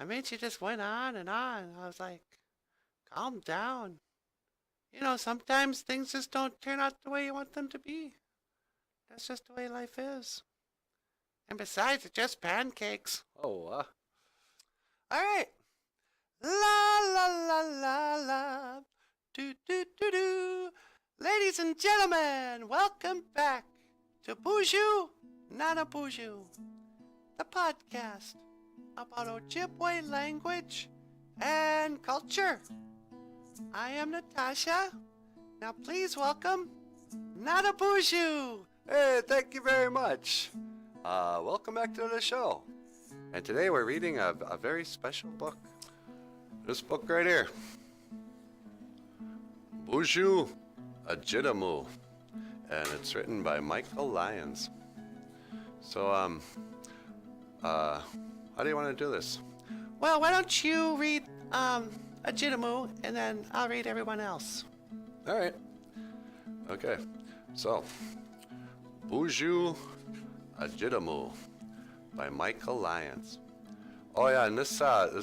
I mean, she just went on and on. I was like, calm down. You know, sometimes things just don't turn out the way you want them to be. That's just the way life is. And besides, it's just pancakes. All right. La la la la la. Do do do do. Ladies and gentlemen, welcome back to BOOZHOO, Not a BOOZHOO, the podcast about Ojibwe language and culture. I am Natasha. Now please welcome Not a BOOZHOO. Hey, thank you very much. Welcome back to the show. And today we're reading a very special book. This book right here. BOOZHOO, AJIDAMOO. And it's written by Michael Lyons. So, how do you want to do this? Well, why don't you read AJIDAMOO and then I'll read everyone else. All right. Okay. So, BOOZHOO, AJIDAMOO by Michael Lyons. Oh yeah, and this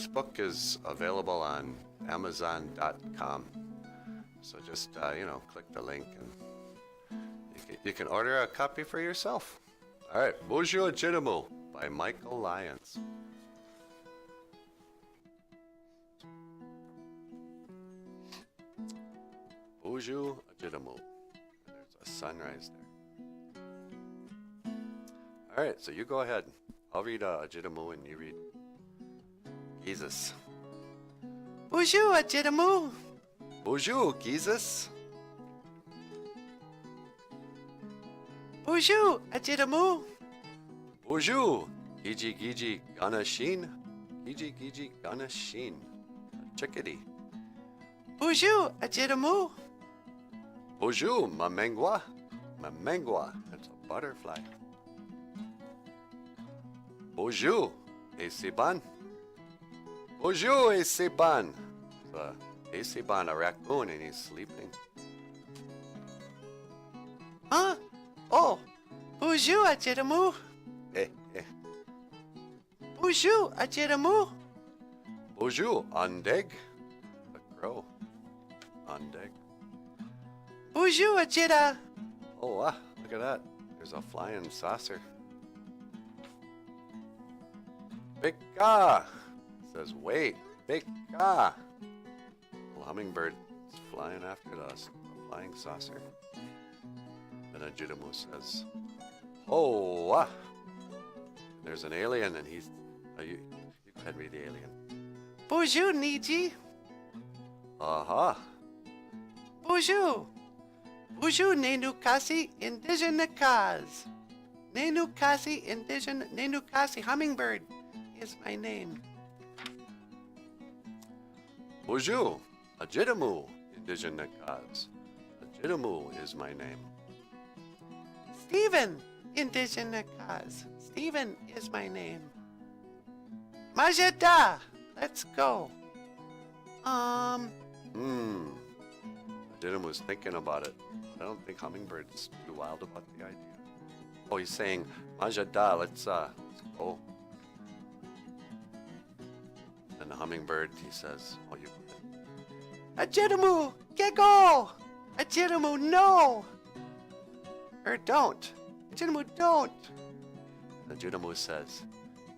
book is available on Amazon.com. So just click the link and you can order a copy for yourself. All right, BOOZHOO, AJIDAMOO by Michael Lyons. BOOZHOO, AJIDAMOO. There's a sunrise there. All right, so you go ahead. I'll read AJIDAMOO and you read Jesus. BOOZHOO, AJIDAMOO. BOOZHOO, Jesus. BOOZHOO, AJIDAMOO. BOOZHOO, Giji Giji Ganashin. Giji Giji Ganashin. Chickadee. BOOZHOO, AJIDAMOO. BOOZHOO, Mamengwa. Mamengwa. That's a butterfly. BOOZHOO, Esiban. BOOZHOO, Esiban. It's Esiban, a raccoon, and he's sleeping. Huh? Oh, BOOZHOO, AJIDAMOO. Eh, eh. BOOZHOO, AJIDAMOO. BOOZHOO, Andeg. A crow. Andeg. BOOZHOO, AJIDA. Oh, wow, look at that. There's a flying saucer. Bika! Says, wait, Bika! Little hummingbird is flying after us. A flying saucer. Then AJIDAMOO says, oh, ah! There's an alien and he's... you go ahead and read the alien. BOOZHOO, Niji. Aha! BOOZHOO. BOOZHOO, Nenukasi, Indigenakaz. Nenukasi, hummingbird is my name. BOOZHOO, AJIDAMOO, Indigenakaz. AJIDAMOO is my name. Stephen, Indigenakaz. Stephen is my name. Majeda, let's go. AJIDAMOO's thinking about it. I don't think Hummingbird's too wild about the idea. Oh, he's saying, Majada, let's go. And the Hummingbird, he says, oh, you go ahead. AJIDAMOO, Gego! AJIDAMOO, no! Or don't. AJIDAMOO, don't. AJIDAMOO says,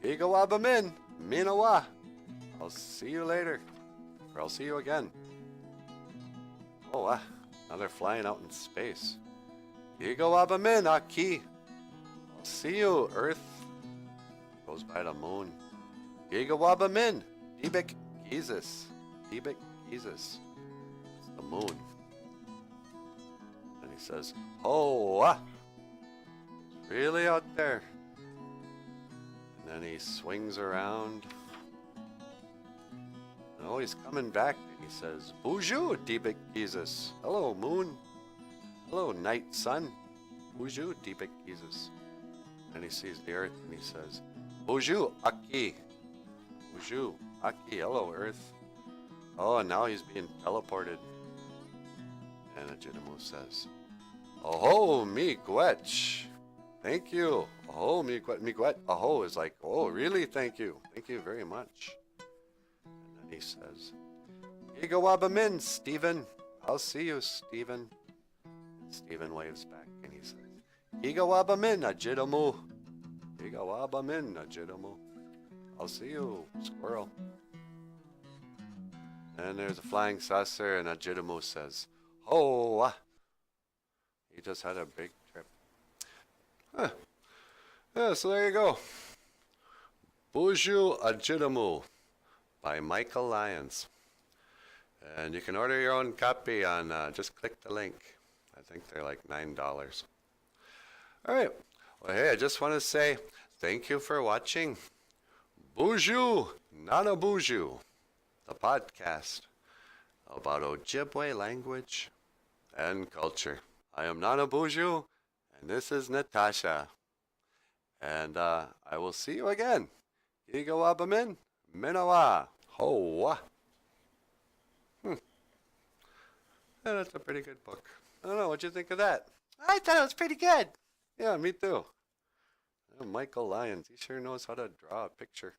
Igawabamin, Minawa. I'll see you later. Or I'll see you again. Oh, now they're flying out in space. Igawabamin, Aki. I'll see you, Earth. Goes by the moon. Igawabamin, Dibik Jesus. Dibik Jesus. It's the moon. And he says, oh, it's really out there. And then he swings around. And oh, he's coming back. And he says, BOOZHOO, Dibik Jesus. Hello, moon. Hello, night sun. BOOZHOO, Dibik Jesus. And he sees the earth and he says, BOOZHOO, Aki. BOOZHOO, Aki. Hello, earth. Oh, and now he's being teleported. And AJIDAMOO says, oh, miigwech. Thank you. Oh, miigwech. Miigwech. Oh is like, oh, really? Thank you. Thank you very much. And he says, Yigawabamin, Stephen. I'll see you, Stephen. And Stephen waves back and he says, Yigawabamin, AJIDAMOO. Yigawabamin, AJIDAMOO. I'll see you, squirrel. And there's a flying saucer, and AJIDAMOO says, Ho! He just had a big trip. Huh. Yeah, so there you go. BOOZHOO AJIDAMOO by Michael Lyons. And you can order your own copy on, just click the link. I think they're like $9. All right. Well, hey, I just want to say thank you for watching BOOZHOO, Nana BOOZHOO, the podcast about Ojibwe language and culture. I am Nana BOOZHOO, and this is Natasha. And I will see you again. Igawabamin, Minawa, Hoa. Yeah, that's a pretty good book. I don't know, what'd you think of that? I thought it was pretty good. Yeah, me too. Michael Lyons, he sure knows how to draw a picture.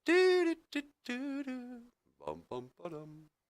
Do do do do do. Bum bum ba dum.